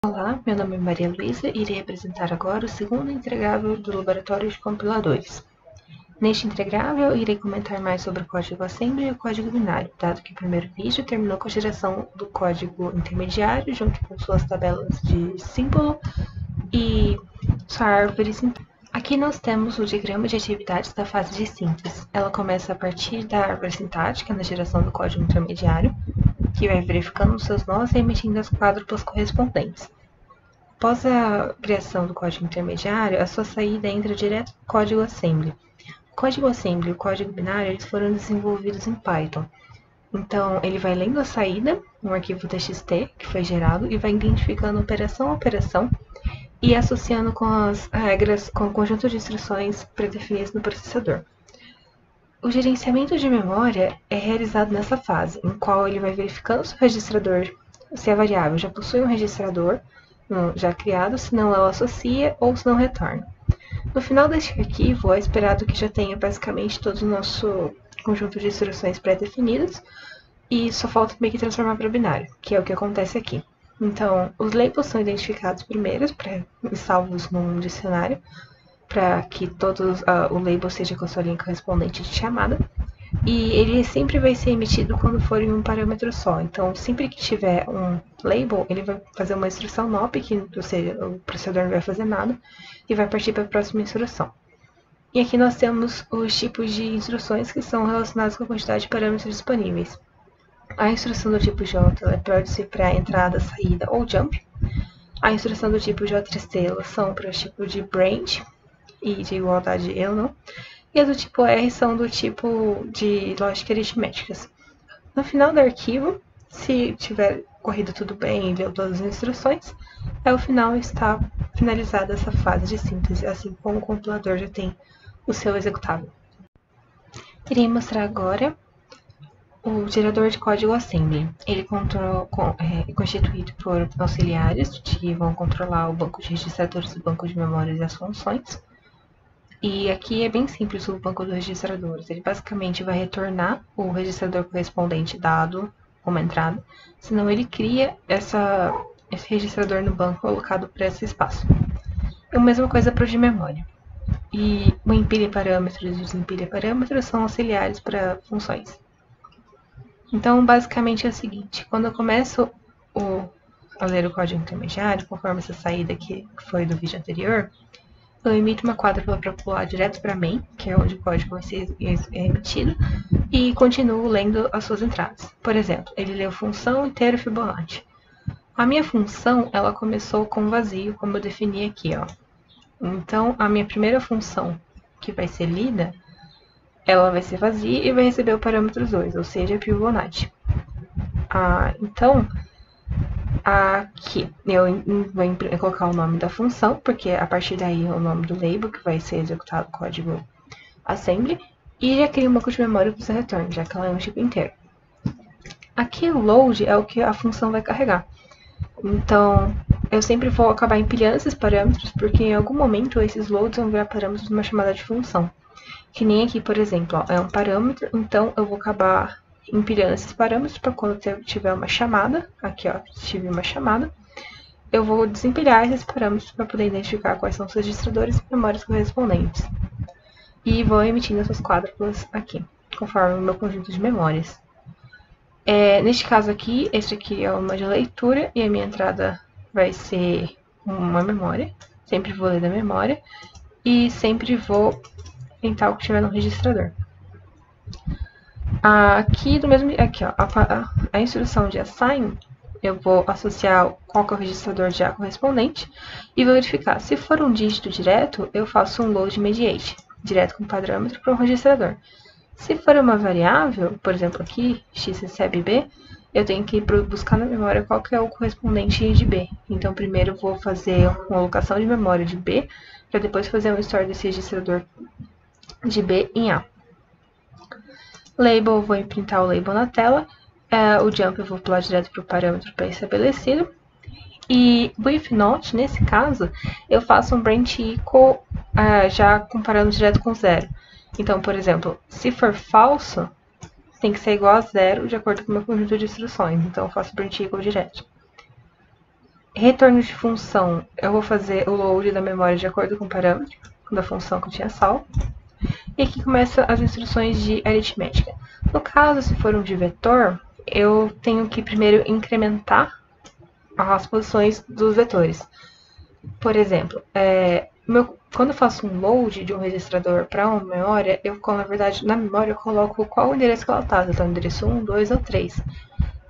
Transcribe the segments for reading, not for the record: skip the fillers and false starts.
Olá, meu nome é Maria Luísa e irei apresentar agora o segundo entregável do Laboratório de Compiladores. Neste entregável, irei comentar mais sobre o código assembly e o código binário, dado que o primeiro vídeo terminou com a geração do código intermediário, junto com suas tabelas de símbolo e sua árvore sintática. Aqui nós temos o diagrama de atividades da fase de síntese. Ela começa a partir da árvore sintática, na geração do código intermediário, que vai verificando os seus nós e emitindo as quádruplas correspondentes. Após a criação do código intermediário, a sua saída entra direto no código assembly. O código assembly e o código binário eles foram desenvolvidos em Python. Então, ele vai lendo a saída, um arquivo txt que foi gerado, e vai identificando operação a operação e associando com as regras, com o conjunto de instruções predefinidas no processador. O gerenciamento de memória é realizado nessa fase, em qual ele vai verificando se o registrador, se a variável já possui um registrador já criado, se não ela associa ou se não retorna. No final deste arquivo, é esperado que já tenha basicamente todo o nosso conjunto de instruções pré-definidas e só falta meio que transformar para binário, que é o que acontece aqui. Então, os labels são identificados primeiro e salvos num dicionário, para que o label seja com a sua linha correspondente de chamada. E ele sempre vai ser emitido quando for em um parâmetro só. Então, sempre que tiver um label, ele vai fazer uma instrução NOP, ou seja, o processador não vai fazer nada, e vai partir para a próxima instrução. E aqui nós temos os tipos de instruções que são relacionados com a quantidade de parâmetros disponíveis. A instrução do tipo J pode ser para entrada, saída ou jump. A instrução do tipo J3C são para o tipo de branch e de igualdade eu não. E as do tipo R são do tipo de lógica aritméticas. No final do arquivo, se tiver corrido tudo bem e leu todas as instruções, ao final está finalizada essa fase de síntese, assim como o compilador já tem o seu executável. Irei mostrar agora o gerador de código assembly. Ele é constituído por auxiliares que vão controlar o banco de registradores, o banco de memórias e as funções. E aqui é bem simples o banco dos registradores. Ele basicamente vai retornar o registrador correspondente dado como entrada, senão ele cria esse registrador no banco alocado para esse espaço. E a mesma coisa para o de memória. E o empilha parâmetros e os empilha parâmetros são auxiliares para funções. Então, basicamente é o seguinte, quando eu começo a ler o código intermediário, conforme essa saída que foi do vídeo anterior, eu emito uma quádrupla para pular direto para main, que é onde o código vai ser emitido, e continuo lendo as suas entradas. Por exemplo, ele leu função inteiro Fibonacci. A minha função, ela começou com vazio, como eu defini aqui, ó. Então, a minha primeira função, que vai ser lida, ela vai ser vazia e vai receber o parâmetro 2, ou seja, Fibonacci. Então, aqui eu vou colocar o nome da função, porque a partir daí é o nome do label que vai ser executado o código assembly, e já crio um banco de memória para o retorno, já que ela é um tipo inteiro. Aqui o load é o que a função vai carregar. Então, eu sempre vou acabar empilhando esses parâmetros, porque em algum momento esses loads vão virar parâmetros de uma chamada de função. Que nem aqui, por exemplo, ó, é um parâmetro, então eu vou acabar empilhando esses parâmetros para quando eu tiver uma chamada, aqui ó, se tiver uma chamada, eu vou desempilhar esses parâmetros para poder identificar quais são os registradores e memórias correspondentes. E vou emitindo essas quádruplas aqui, conforme o meu conjunto de memórias. Neste caso aqui, este aqui é uma de leitura e a minha entrada vai ser uma memória. Sempre vou ler da memória e sempre vou tentar o que tiver no registrador. Aqui ó, a instrução de assign, eu vou associar qual que é o registrador já correspondente e verificar. Se for um dígito direto, eu faço um load mediate, direto com parâmetro para um registrador. Se for uma variável, por exemplo aqui, x recebe b, eu tenho que ir buscar na memória qual que é o correspondente de b. Então, primeiro eu vou fazer uma alocação de memória de b, para depois fazer um store desse registrador de b em a. Label, vou imprintar o label na tela. O jump eu vou pular direto para o parâmetro pré-estabelecido. E o if not, nesse caso, eu faço um branch equal já comparando direto com zero. Então, por exemplo, se for falso, tem que ser igual a zero de acordo com o meu conjunto de instruções. Então, eu faço branch equal direto. retorno de função, eu vou fazer o load da memória de acordo com o parâmetro da função que eu tinha salvo. E aqui começam as instruções de aritmética. No caso, se for um de vetor, eu tenho que primeiro incrementar as posições dos vetores. Por exemplo, quando eu faço um load de um registrador para uma memória, na verdade, na memória eu coloco qual o endereço que ela está. Então, endereço 1, 2 ou 3.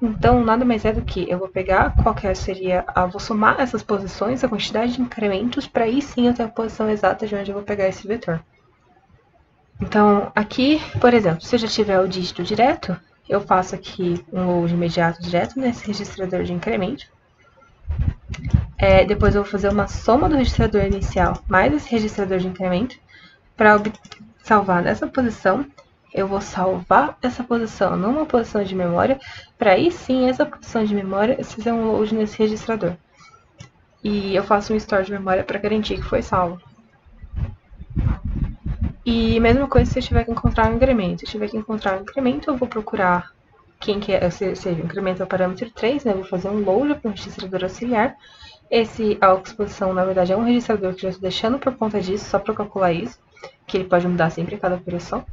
Então, nada mais é do que eu vou pegar vou somar essas posições, a quantidade de incrementos, para aí sim eu ter a posição exata de onde eu vou pegar esse vetor. Então, aqui, por exemplo, se eu já tiver o dígito direto, eu faço aqui um load imediato direto nesse registrador de incremento. Depois eu vou fazer uma soma do registrador inicial mais esse registrador de incremento para salvar nessa posição. Eu vou salvar essa posição numa posição de memória, para aí sim essa posição de memória fazer um load nesse registrador. E eu faço um store de memória para garantir que foi salvo. E mesma coisa se eu tiver que encontrar um incremento. Se eu tiver que encontrar um incremento, eu vou procurar quem que é, seja, o incremento é o parâmetro 3, né? Eu vou fazer um load para um registrador auxiliar. Esse aux posição, na verdade, é um registrador que eu já estou deixando por conta disso, só para calcular isso, que ele pode mudar sempre a cada operação.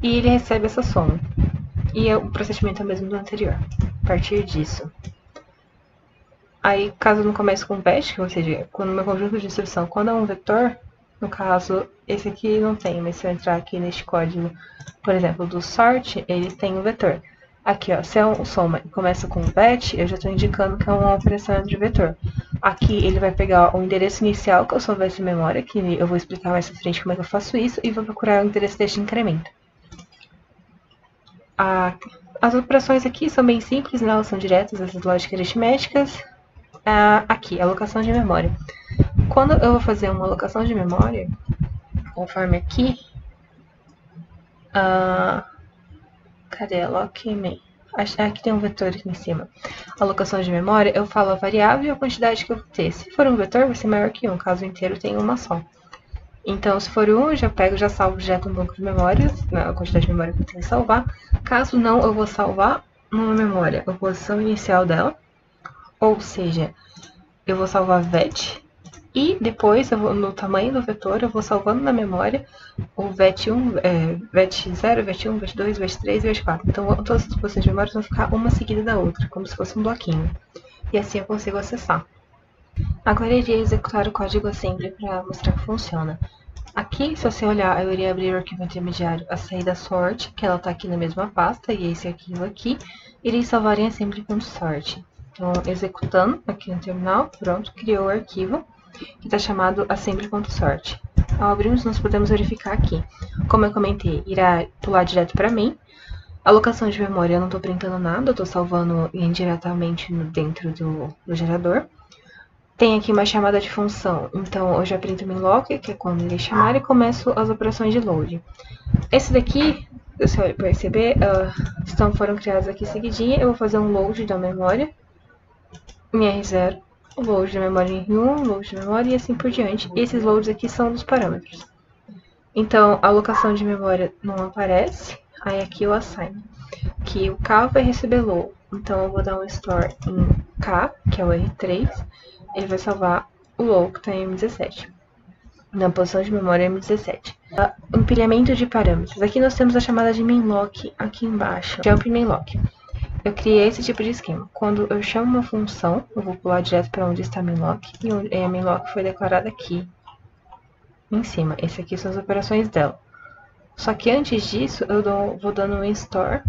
E ele recebe essa soma. E o procedimento é o mesmo do anterior. A partir disso. Aí, caso eu não comece com batch, ou seja, quando meu conjunto de instrução, quando é um vetor, no caso, esse aqui não tem, mas se eu entrar aqui neste código, por exemplo, do sort, ele tem um vetor. Aqui, ó, se é um soma e começa com batch, eu já estou indicando que é uma operação de vetor. Aqui ele vai pegar o endereço inicial que eu soubesse memória, que eu vou explicar mais pra frente como é que eu faço isso, e vou procurar o endereço deste incremento. As operações aqui são bem simples, né? Elas são diretas, essas lógicas aritméticas. Aqui, alocação de memória. Quando eu vou fazer uma alocação de memória, conforme aqui, cadê? Alloc-me. Aqui tem um vetor aqui em cima. Alocação de memória, eu falo a variável e a quantidade que eu vou ter. Se for um vetor, vai ser maior que 1, caso o inteiro tenha uma só. Então, se for 1, eu já salvo direto no banco de memórias, a quantidade de memória que eu tenho que salvar. Caso não, eu vou salvar numa memória a posição inicial dela, ou seja, eu vou salvar vet, e depois, no tamanho do vetor, eu vou salvando na memória o vet1, vet0, vet1, vet2, vet3 e vet4. Então, todas as posições de memória vão ficar uma seguida da outra, como se fosse um bloquinho. E assim eu consigo acessar. Agora eu iria executar o código assembly para mostrar que funciona. Aqui, se você olhar, eu iria abrir o arquivo intermediário, a saída sort, que ela está aqui na mesma pasta, e esse arquivo aqui, irei salvar em assembly.sort. Então, executando aqui no terminal, pronto, criou o arquivo, que está chamado assembly.sort. Ao abrirmos, nós podemos verificar aqui. Como eu comentei, irá pular direto para mim. Alocação de memória, eu não estou printando nada, eu estou salvando indiretamente dentro do gerador. Tem aqui uma chamada de função, então eu já printo o minlock, que é quando ele chamar, e começo as operações de load. Esse daqui, você vai perceber, foram criados aqui seguidinha. Eu vou fazer um load da memória em R0, load da memória em R1, load da memória e assim por diante. E esses loads aqui são dos parâmetros. Então, a alocação de memória não aparece, aí aqui eu assign, que o K vai receber load. Então, eu vou dar um store em K, que é o R3, ele vai salvar o load que está em M17, na posição de memória M17. Empilhamento de parâmetros. Aqui nós temos a chamada de minlock aqui embaixo, jump minlock. Eu criei esse tipo de esquema. Quando eu chamo uma função, eu vou pular direto para onde está a minlock, e a minlock foi declarada aqui em cima. Esse aqui são as operações dela. Só que antes disso, eu vou dando um store,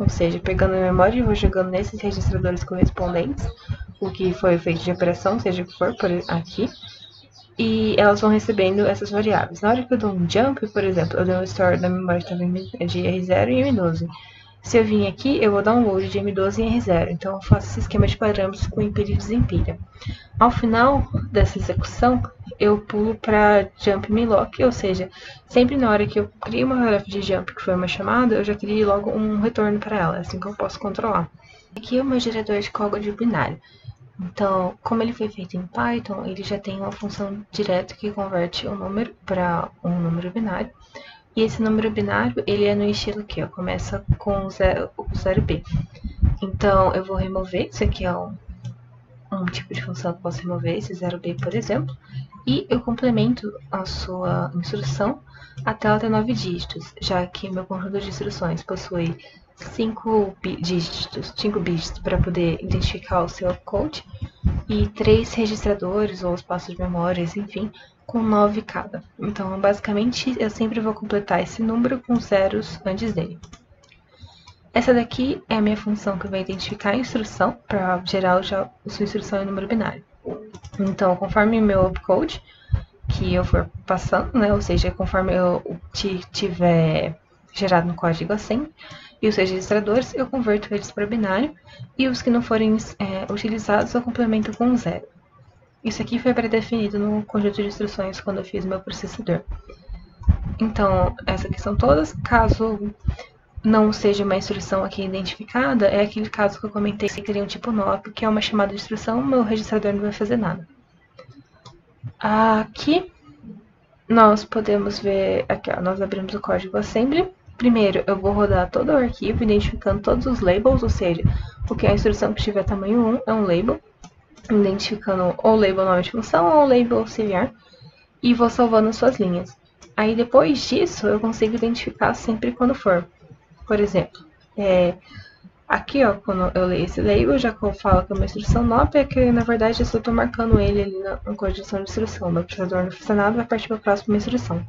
ou seja, pegando a memória e vou jogando nesses registradores correspondentes o que foi feito de operação, seja o que for, por aqui, e elas vão recebendo essas variáveis. Na hora que eu dou um jump, por exemplo, eu dou um store da memória que estava de R0 e M12. Se eu vim aqui, eu vou dar um load de M12 em R0. Então, eu faço esse esquema de parâmetros com empilha e desempilha. Ao final dessa execução, eu pulo para jump minlock, ou seja, sempre na hora que eu crio uma variável de jump, que foi uma chamada, eu já crio logo um retorno para ela, assim que eu posso controlar. Aqui é o meu gerador de código binário. Então, como ele foi feito em Python, ele já tem uma função direta que converte um número para um número binário. E esse número binário, ele é no estilo aqui, ó, começa com o 0b. Então, eu vou remover, isso aqui é um um tipo de função que eu posso remover, esse 0b, por exemplo, e eu complemento a sua instrução até ela ter 9 dígitos, já que meu conjunto de instruções possui 5 bits para poder identificar o seu opcode e 3 registradores ou espaços de memórias, enfim, com 9 cada. Então, basicamente, eu sempre vou completar esse número com zeros antes dele. Essa daqui é a minha função que vai identificar a instrução para gerar a sua instrução em número binário. Então, conforme o meu opcode que eu for passando, né, ou seja, conforme eu tiver gerado no código assim, e os registradores, eu converto eles para binário, e os que não forem utilizados, eu complemento com 0. Isso aqui foi pré-definido no conjunto de instruções quando eu fiz meu processador. Então, essas aqui são todas. Caso não seja uma instrução aqui identificada, é aquele caso que eu comentei que teria um tipo NOP, que é uma chamada de instrução, meu registrador não vai fazer nada. Aqui, nós podemos ver, aqui ó, nós abrimos o código assembly. Primeiro, eu vou rodar todo o arquivo, identificando todos os labels, ou seja, o que é a instrução que tiver tamanho 1 é um label, identificando ou label nome de função ou label auxiliar, e vou salvando suas linhas. Aí depois disso, eu consigo identificar sempre quando for. Por exemplo, aqui ó, quando eu leio esse label, já que eu falo que é uma instrução NOP, é que na verdade eu só estou marcando ele ali na condição de instrução. Meu processador não fez nada, vai partir para a próxima instrução.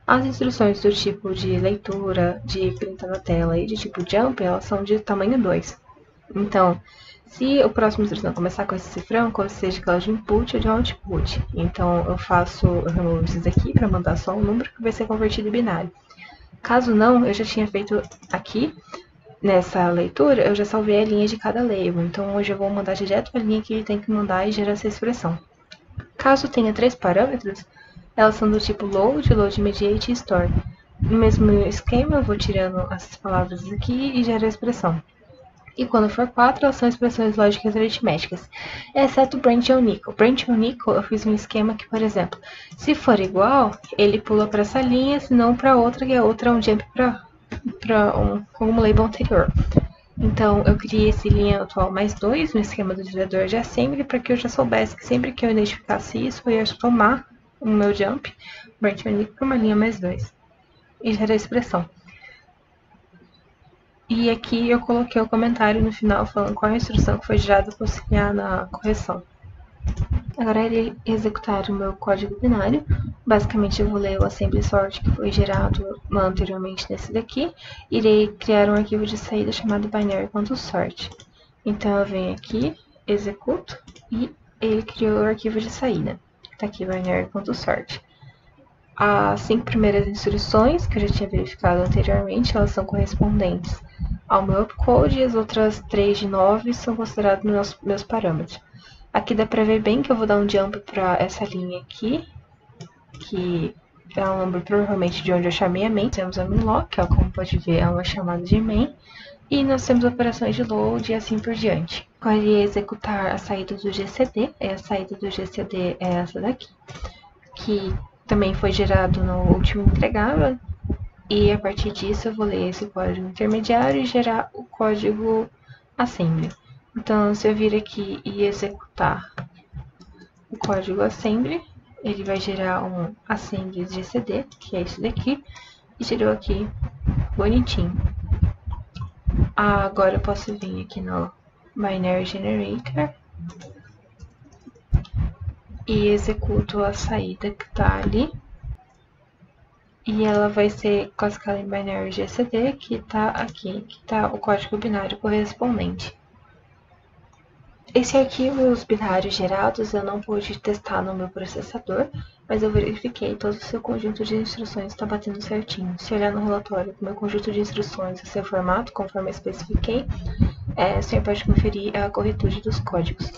As instruções do tipo de leitura, de printar na tela e de tipo jump, elas são de tamanho 2. Então, se a próxima instrução começar com esse cifrão, seja aquela de input ou de output. Então, eu removo esses aqui para mandar só um número que vai ser convertido em binário. Caso não, eu já tinha feito aqui, nessa leitura, eu já salvei a linha de cada label. Então, hoje eu vou mandar direto a linha que ele tem que mandar e gerar essa expressão. Caso tenha 3 parâmetros, elas são do tipo load, load mediate e store. No mesmo esquema, eu vou tirando essas palavras aqui e gero a expressão. E quando for 4, elas são expressões lógicas aritméticas, exceto branch ou nickel. Branch ou nickel, eu fiz um esquema que, por exemplo, se for igual, ele pula para essa linha, se não para outra, e a outra é um jump para um label anterior. Então, eu criei esse linha atual mais 2 no esquema do gerador de assembly, para que eu já soubesse que sempre que eu identificasse isso, eu ia tomar o meu jump, branch ou nickel, para uma linha mais 2. E gerar a expressão. E aqui eu coloquei o comentário no final falando qual a instrução que foi gerada para auxiliar na correção. Agora irei executar o meu código binário. Basicamente eu vou ler o assembly sort que foi gerado anteriormente nesse daqui. Irei criar um arquivo de saída chamado binary.sort. Então eu venho aqui, executo e ele criou o arquivo de saída. Está aqui binary.sort. As 5 primeiras instruções, que eu já tinha verificado anteriormente, elas são correspondentes ao meu opcode e as outras 3 de 9 são consideradas meus parâmetros. Aqui dá pra ver bem que eu vou dar um jump para essa linha aqui, que é um número provavelmente de onde eu chamei a main. Temos a mainlock, que como pode ver é uma chamada de main, e nós temos operações de load e assim por diante. Agora eu irei executar a saída do GCD, a saída do GCD é essa daqui, que também foi gerado no último entregável, e a partir disso eu vou ler esse código intermediário e gerar o código assembly. Então, se eu vir aqui e executar o código assembly, ele vai gerar um assembly GCD, que é esse daqui, e gerou aqui bonitinho. Agora eu posso vir aqui no binary generator e executo a saída que está ali. E ela vai ser classificada em binary GCD, que está aqui, que está o código binário correspondente. Esse arquivo, os binários gerados, eu não pude testar no meu processador, mas eu verifiquei todo o seu conjunto de instruções está batendo certinho. Se olhar no relatório do meu conjunto de instruções e seu formato, conforme eu especifiquei, o senhor pode conferir a corretude dos códigos.